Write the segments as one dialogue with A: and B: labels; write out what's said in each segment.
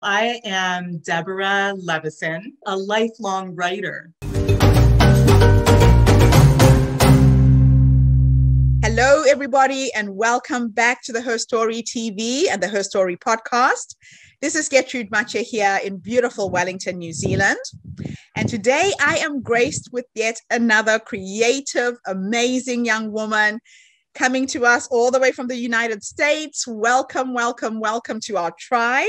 A: I am Deborah Levison, a lifelong writer.
B: Hello, everybody, and welcome back to the Her Story TV and the Her Story podcast. This is Gertrude Mache here in beautiful Wellington, New Zealand. And today I am graced with yet another creative, amazing young woman coming to us all the way from the United States. Welcome, welcome, welcome to our tribe.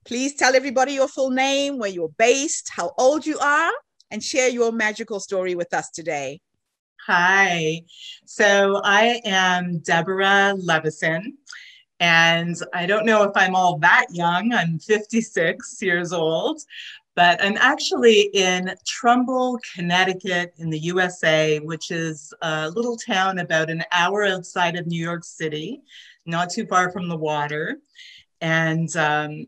B: Please tell everybody your full name, where you're based, how old you are, and share your magical story with us today.
A: Hi, so I am Deborah Levison, and I don't know if I'm all that young. I'm 56 years old, but I'm actually in Trumbull, Connecticut in the USA, which is a little town about an hour outside of New York City, not too far from the water. And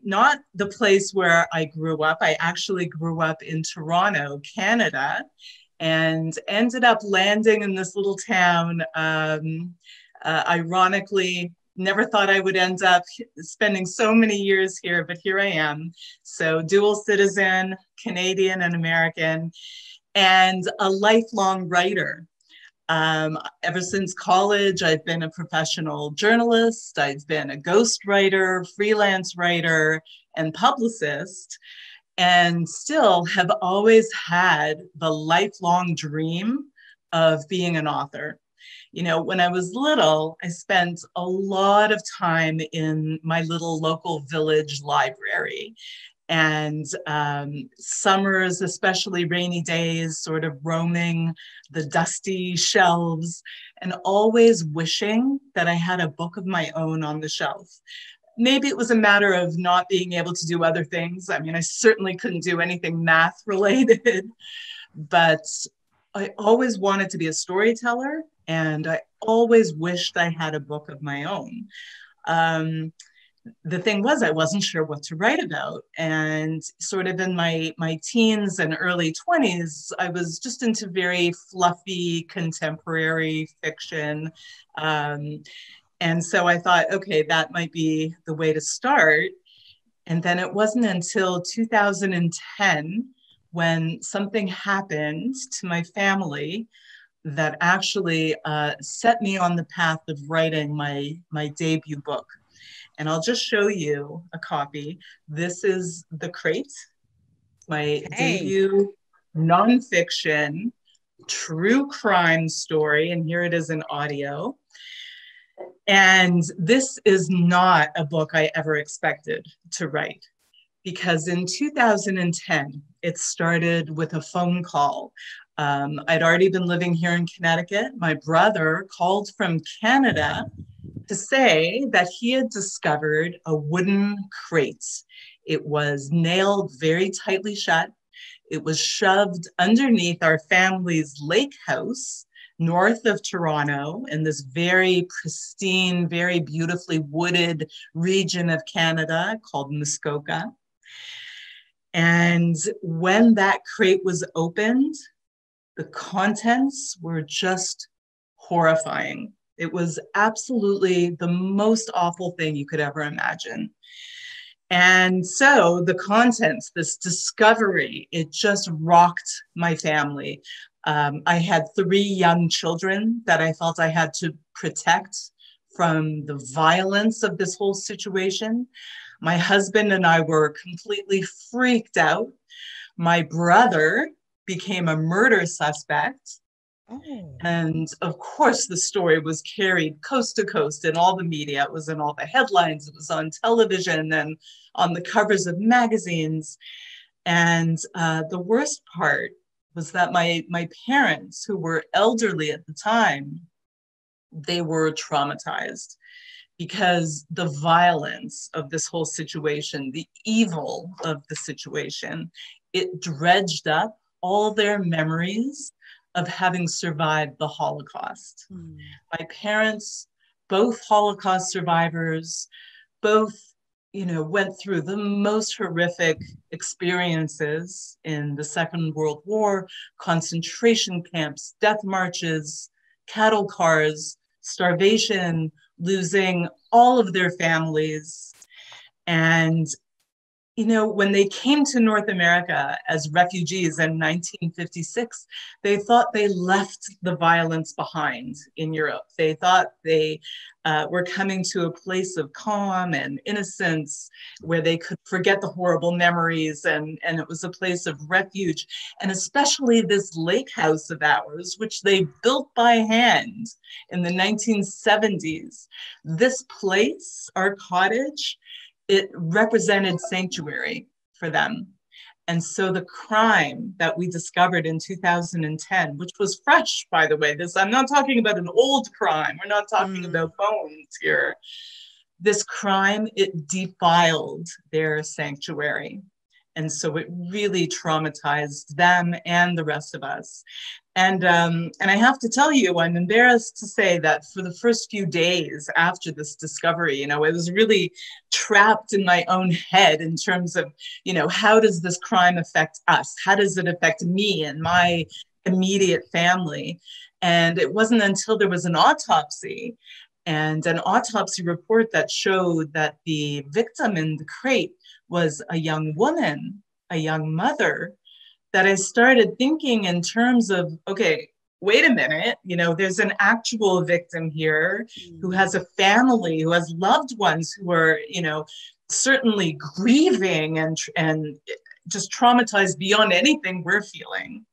A: not the place where I grew up. I actually grew up in Toronto, Canada, and ended up landing in this little town. Ironically, never thought I would end up spending so many years here, but here I am. So dual citizen, Canadian and American, and a lifelong writer. Ever since college, I've been a professional journalist. I've been a ghostwriter, freelance writer, and publicist, and still have always had the lifelong dream of being an author. You know, when I was little, I spent a lot of time in my little local village library. And summers, especially rainy days, sort of roaming the dusty shelves and always wishing that I had a book of my own on the shelf. Maybe it was a matter of not being able to do other things. I mean, I certainly couldn't do anything math related, but I always wanted to be a storyteller, and I always wished I had a book of my own. The thing was, I wasn't sure what to write about. And sort of in my teens and early 20s, I was just into very fluffy contemporary fiction. And so I thought, okay, that might be the way to start. And then it wasn't until 2010 when something happened to my family that actually set me on the path of writing my debut book. And I'll just show you a copy. This is The Crate, my debut nonfiction true crime story. And here it is in audio. And this is not a book I ever expected to write, because in 2010, it started with a phone call. I'd already been living here in Connecticut. My brother called from Canada to say that he had discovered a wooden crate. It was nailed very tightly shut. It was shoved underneath our family's lake house north of Toronto in this very pristine, very beautifully wooded region of Canada called Muskoka. And when that crate was opened, the contents were just horrifying. It was absolutely the most awful thing you could ever imagine. And so the contents, this discovery, it just rocked my family. I had 3 young children that I felt I had to protect from the violence of this whole situation. My husband and I were completely freaked out. My brother became a murder suspect. Oh. And of course, the story was carried coast to coast in all the media. It was in all the headlines. It was on television and on the covers of magazines. And the worst part was that my parents, who were elderly at the time, they were traumatized because the violence of this whole situation, the evil of the situation, it dredged up all their memories of having survived the Holocaust. My parents, both Holocaust survivors, both, went through the most horrific experiences in the Second World War, concentration camps, death marches, cattle cars, starvation, losing all of their families. And when they came to North America as refugees in 1956, they thought they left the violence behind in Europe. They thought they were coming to a place of calm and innocence where they could forget the horrible memories, and it was a place of refuge. And especially this lake house of ours, which they built by hand in the 1970s. This place, our cottage, it represented sanctuary for them. And so the crime that we discovered in 2010, which was fresh, by the way, I'm not talking about an old crime. We're not talking about bones here. This crime, it defiled their sanctuary. And so it really traumatized them and the rest of us. And I have to tell you, I'm embarrassed to say that for the first few days after this discovery, I was really trapped in my own head in terms of, how does this crime affect us? How does it affect me and my immediate family? And it wasn't until there was an autopsy and an autopsy report that showed that the victim in the crate was a young woman, a young mother, that I started thinking in terms of, okay, wait a minute, there's an actual victim here who has a family, who has loved ones who are, certainly grieving and just traumatized beyond anything we're feeling.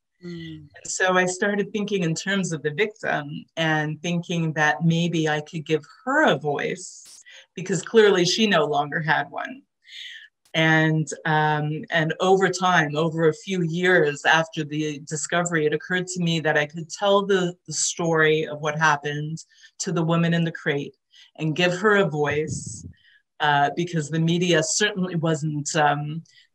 A: So I started thinking in terms of the victim and thinking that maybe I could give her a voice, because clearly she no longer had one. And over time, over a few years after the discovery, it occurred to me that I could tell the story of what happened to the woman in the crate and give her a voice, because the media certainly wasn't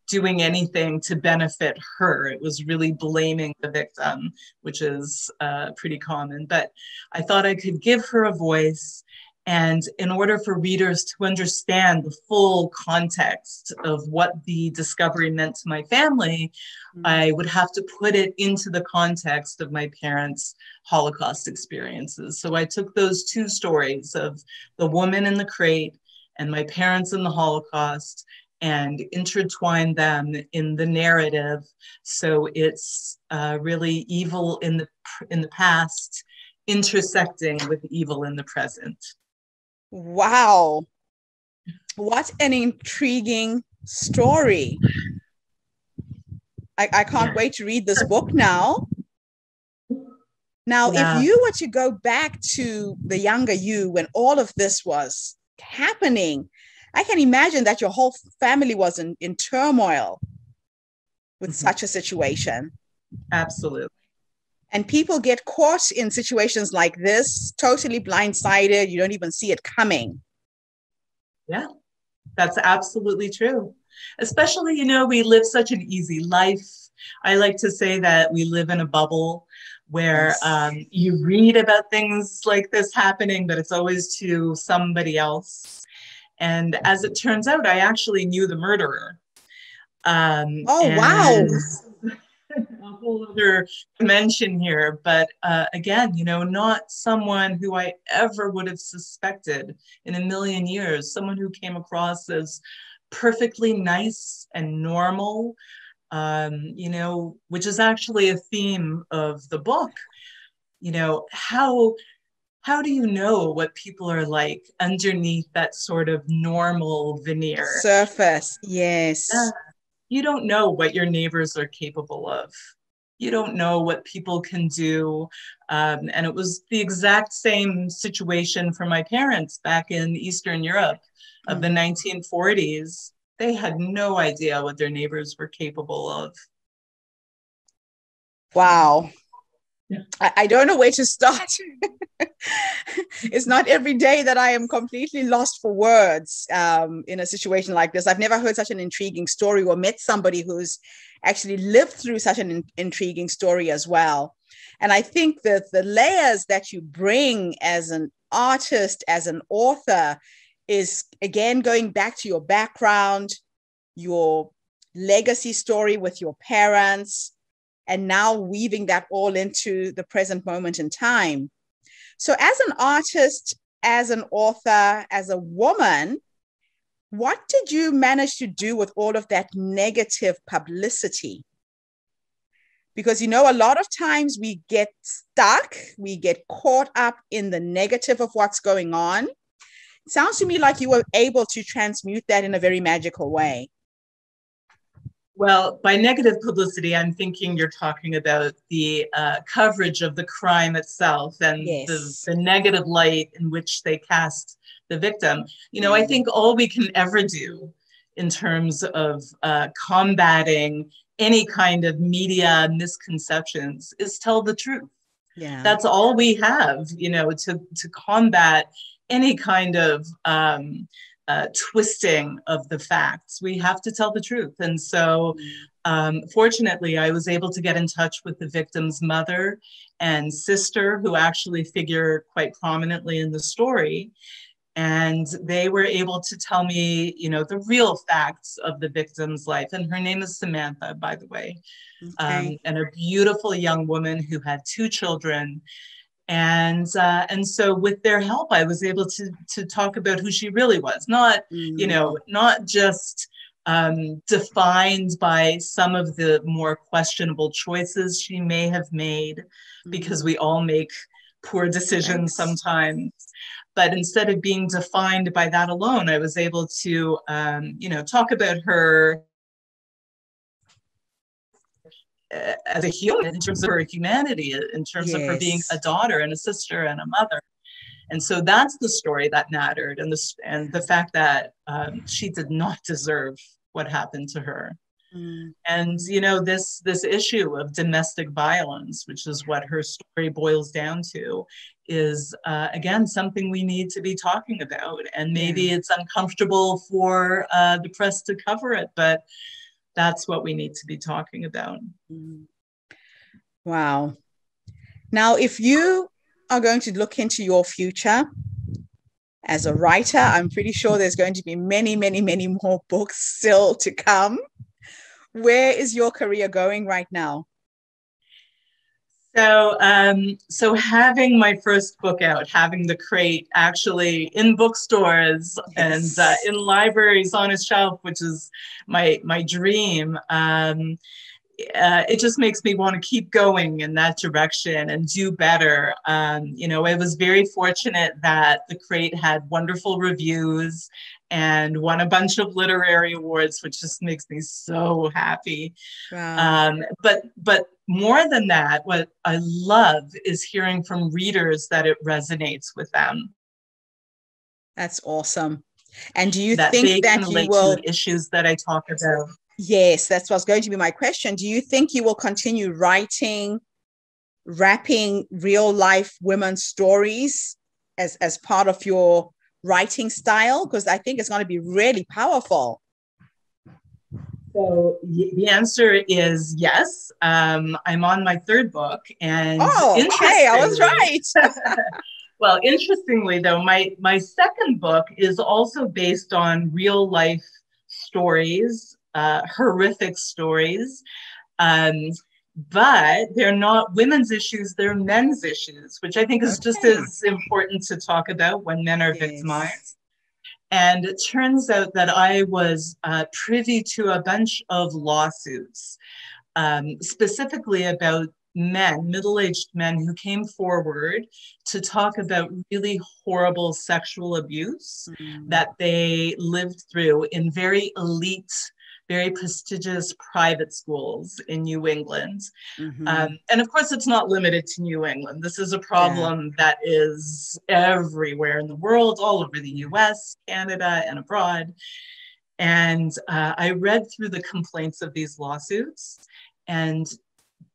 A: doing anything to benefit her. It was really blaming the victim, which is pretty common. But I thought I could give her a voice. And in order for readers to understand the full context of what the discovery meant to my family, I would have to put it into the context of my parents' Holocaust experiences. So I took those two stories of the woman in the crate and my parents in the Holocaust and intertwined them in the narrative. So it's really evil in the past intersecting with evil in the present.
B: Wow. What an intriguing story. I can't wait to read this book now. Now, if you were to go back to the younger you when all of this was happening, I can imagine that your whole family was in turmoil with such a situation.
A: Absolutely.
B: And people get caught in situations like this, totally blindsided. You don't even see it coming.
A: Yeah, that's absolutely true. Especially, we live such an easy life. I like to say that we live in a bubble where you read about things like this happening, but it's always to somebody else. And as it turns out, I actually knew the murderer.
B: Wow.
A: A whole other dimension here, but again, not someone who I ever would have suspected in a million years, someone who came across as perfectly nice and normal, which is actually a theme of the book. How do you know what people are like underneath that sort of normal veneer?
B: Surface, yes.
A: You don't know what your neighbors are capable of. You don't know what people can do. And it was the exact same situation for my parents back in Eastern Europe of the 1940s. They had no idea what their neighbors were capable of.
B: Wow. Yeah. I don't know where to start. It's not every day that I am completely lost for words in a situation like this. I've never heard such an intriguing story or met somebody who's actually lived through such an intriguing story as well. And I think that the layers that you bring as an artist, as an author, is, again, going back to your background, your legacy story with your parents, and now weaving that all into the present moment in time. So as an artist, as an author, as a woman, What did you manage to do with all of that negative publicity? Because, you know, a lot of times we get stuck, we get caught up in the negative of what's going on. It sounds to me like you were able to transmute that in a very magical way.
A: Well, by negative publicity, I'm thinking you're talking about the coverage of the crime itself and
B: Yes.
A: the negative light in which they cast the victim. You know, I think all we can ever do in terms of combating any kind of media misconceptions is tell the truth.
B: Yeah.
A: That's all we have, you know, to combat any kind of twisting of the facts. We have to tell the truth. And so fortunately, I was able to get in touch with the victim's mother and sister, who actually figure quite prominently in the story. And they were able to tell me, you know, the real facts of the victim's life. And her name is Samantha, by the way, and a beautiful young woman who had 2 children. And so with their help, I was able to talk about who she really was, not, you know, not just defined by some of the more questionable choices she may have made, because we all make poor decisions sometimes. But instead of being defined by that alone, I was able to, you know, talk about her as a human in terms of her humanity, in terms of her being a daughter and a sister and a mother. And so that's the story that mattered, and the fact that she did not deserve what happened to her. And, you know, this issue of domestic violence, which is what her story boils down to, is, again, something we need to be talking about. And maybe it's uncomfortable for the press to cover it, but that's what we need to be talking about.
B: Wow. Now, if you are going to look into your future as a writer, I'm pretty sure there's going to be many, many, many more books still to come. Where is your career going right now?
A: So, so having my first book out, having The Crate actually in bookstores and in libraries on a shelf, which is my dream, it just makes me want to keep going in that direction and do better. You know, I was very fortunate that The Crate had wonderful reviews and won a bunch of literary awards, which just makes me so happy.
B: Wow.
A: But more than that, what I love is hearing from readers that it resonates with them.
B: That's awesome. And do you
A: that
B: think
A: they
B: that
A: can
B: you
A: relate
B: will
A: to issues that I talk about?
B: Yes, that's what's going to be my question. Do you think you will continue writing, wrapping real life women's stories as part of your writing style? Because I think it's going to be really powerful.
A: So the answer is yes. I'm on my 3rd book, and
B: okay, I was right.
A: Well, interestingly though, my 2nd book is also based on real life stories, horrific stories, but they're not women's issues, they're men's issues, which I think is just as important to talk about when men are victimized. And it turns out that I was privy to a bunch of lawsuits, specifically about men, middle-aged men who came forward to talk about really horrible sexual abuse that they lived through in very elite, very prestigious private schools in New England. And of course, it's not limited to New England. This is a problem that is everywhere in the world, all over the US, Canada, and abroad. And I read through the complaints of these lawsuits, and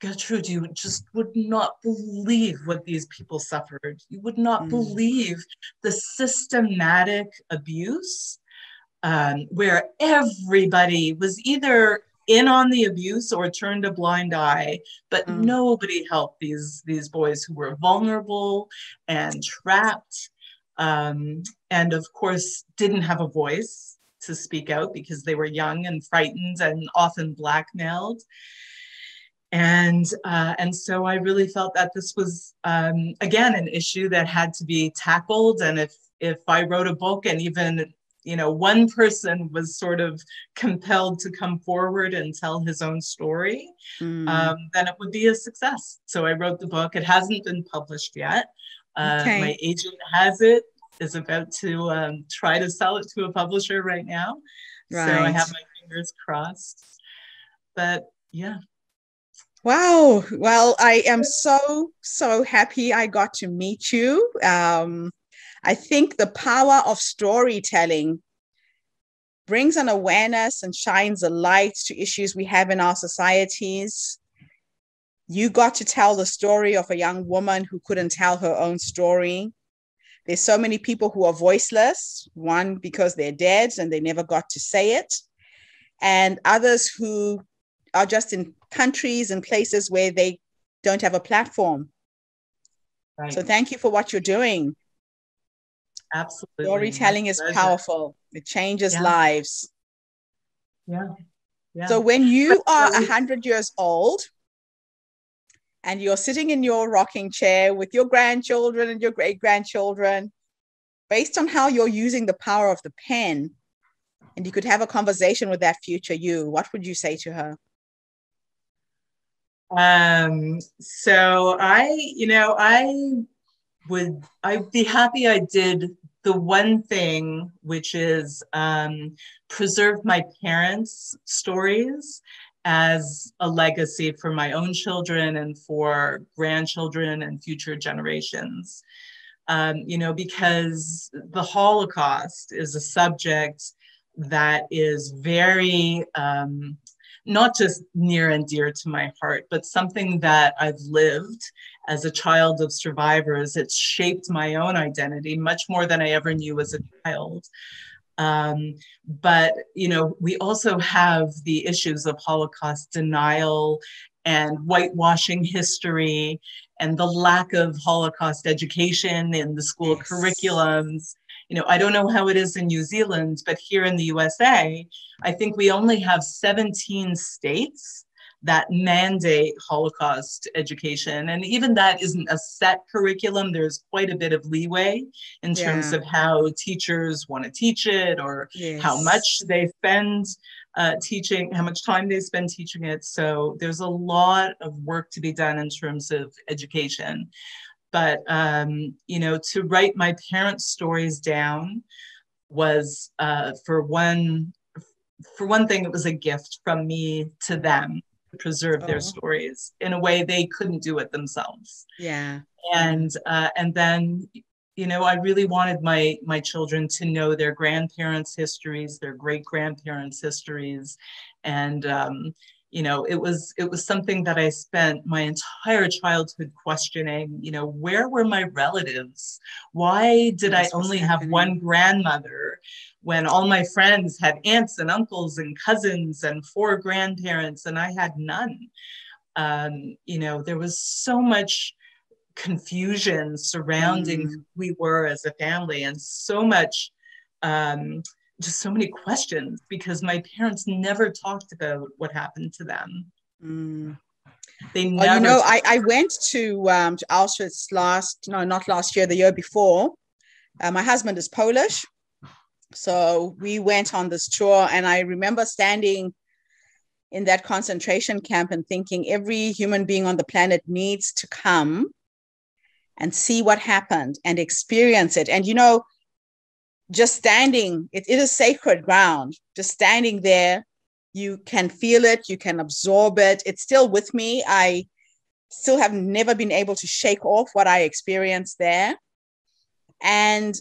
A: Gertrude, you just would not believe what these people suffered. You would not believe the systematic abuse, where everybody was either in on the abuse or turned a blind eye, but nobody helped these boys who were vulnerable and trapped, and of course didn't have a voice to speak out because they were young and frightened and often blackmailed. And so I really felt that this was, again, an issue that had to be tackled. And if I wrote a book and even one person was sort of compelled to come forward and tell his own story, then it would be a success. So I wrote the book. It hasn't been published yet. My agent has it, is about to try to sell it to a publisher right now. Right. So I have my fingers crossed. But yeah.
B: Wow. Well, I am so happy I got to meet you. I think the power of storytelling brings an awareness and shines a light to issues we have in our societies. You got to tell the story of a young woman who couldn't tell her own story. There's so many people who are voiceless, one because they're dead and they never got to say it, and others who are just in countries and places where they don't have a platform. Right. So thank you for what you're doing.
A: Absolutely.
B: Storytelling is powerful. It changes lives.
A: Yeah.
B: So when you are 100 years old and you're sitting in your rocking chair with your grandchildren and your great-grandchildren, based on how you're using the power of the pen, and you could have a conversation with that future you, what would you say to her?
A: So I'd be happy I did the one thing, which is preserve my parents' stories as a legacy for my own children and for grandchildren and future generations. Because the Holocaust is a subject that is very, not just near and dear to my heart, but something that I've lived as a child of survivors. It's shaped my own identity much more than I ever knew as a child. But, we also have the issues of Holocaust denial and whitewashing history and the lack of Holocaust education in the school curriculums. I don't know how it is in New Zealand, but here in the USA, I think we only have 17 states that mandate Holocaust education. And even that isn't a set curriculum. There's quite a bit of leeway in terms of how teachers want to teach it, or how much they spend teaching, how much time they spend teaching it. So there's a lot of work to be done in terms of education. But, to write my parents' stories down was, for one thing, it was a gift from me to them to preserve their stories in a way they couldn't do it themselves.
B: Yeah.
A: And then, I really wanted my children to know their grandparents' histories, their great-grandparents' histories. And, it was something that I spent my entire childhood questioning, where were my relatives? Why did I only have one grandmother when all my friends had aunts and uncles and cousins and 4 grandparents and I had none? There was so much confusion surrounding who we were as a family, and so much, just so many questions, because my parents never talked about what happened to them. They never.
B: I went to Auschwitz not last year, the year before. My husband is Polish, so we went on this tour, and I remember standing in that concentration camp and thinking every human being on the planet needs to come and see what happened and experience it. And, just standing, it is sacred ground. Just standing there, you can feel it, you can absorb it. It's still with me. I still have never been able to shake off what I experienced there. And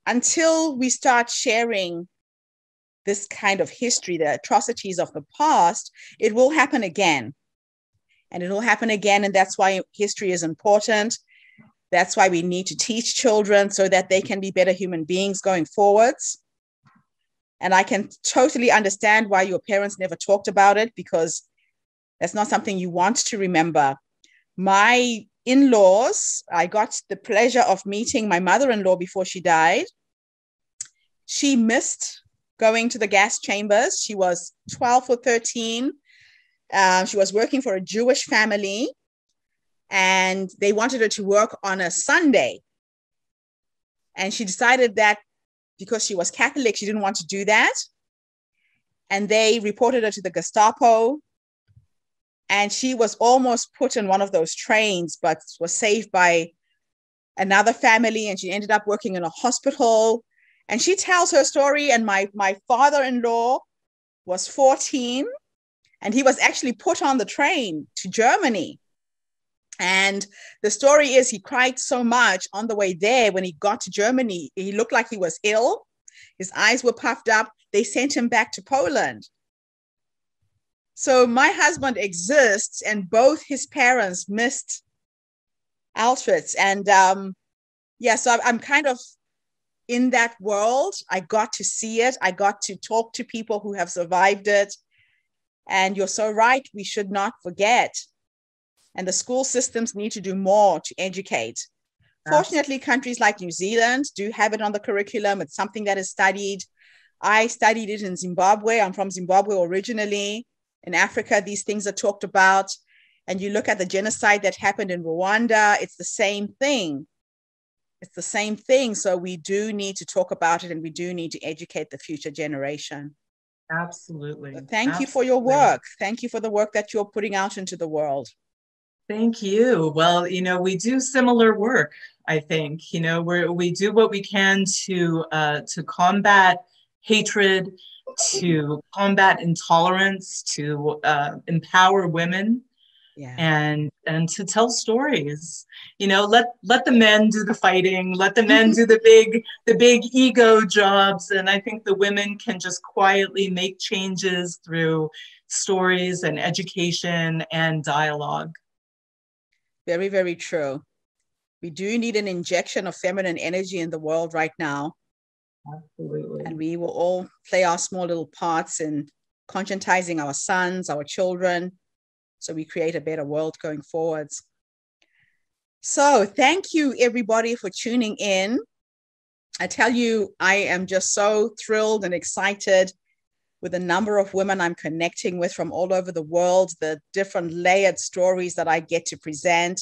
B: until we start sharing this kind of history, the atrocities of the past, it will happen again. And it will happen again. And that's why history is important. That's why we need to teach children so that they can be better human beings going forwards. And I can totally understand why your parents never talked about it, because that's not something you want to remember. My in-laws, I got the pleasure of meeting my mother-in-law before she died. She missed going to the gas chambers. She was 12 or 13. She was working for a Jewish family, and they wanted her to work on a Sunday. And she decided that because she was Catholic, she didn't want to do that. And they reported her to the Gestapo. And she was almost put in one of those trains, but was saved by another family. And she ended up working in a hospital. And she tells her story. And my father-in-law was 14. And he was actually put on the train to Germany. And the story is he cried so much on the way there. When he got to Germany, he looked like he was ill. His eyes were puffed up. They sent him back to Poland. So my husband exists, and both his parents missed Auschwitz. And so I'm kind of in that world. I got to see it. I got to talk to people who have survived it. And you're so right. We should not forget. And the school systems need to do more to educate. Fortunately, countries like New Zealand do have it on the curriculum. It's something that is studied. I studied it in Zimbabwe. I'm from Zimbabwe originally. In Africa, these things are talked about. And you look at the genocide that happened in Rwanda, it's the same thing. It's the same thing. So we do need to talk about it, and we do need to educate the future generation.
A: Absolutely.
B: So thank you for your work. Thank you for the work that you're putting out into the world.
A: Thank you. Well, we do similar work, I think. We do what we can to combat hatred, to combat intolerance, to empower women, and to tell stories. Let the men do the fighting, let the men do the big ego jobs, and I think the women can just quietly make changes through stories and education and dialogue.
B: Very, very true. We do need an injection of feminine energy in the world right now.
A: Absolutely.
B: And we will all play our small little parts in conscientizing our sons, our children, so we create a better world going forwards. So thank you, everybody, for tuning in. I tell you, I am just so thrilled and excited with the number of women I'm connecting with from all over the world, the different layered stories that I get to present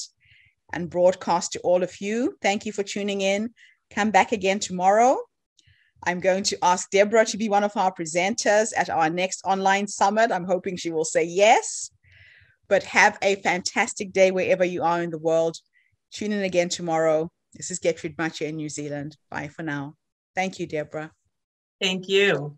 B: and broadcast to all of you. Thank you for tuning in. Come back again tomorrow. I'm going to ask Deborah to be one of our presenters at our next online summit. I'm hoping she will say yes. But have a fantastic day wherever you are in the world. Tune in again tomorrow. This is Gertrude Matje in New Zealand. Bye for now. Thank you, Deborah.
A: Thank you.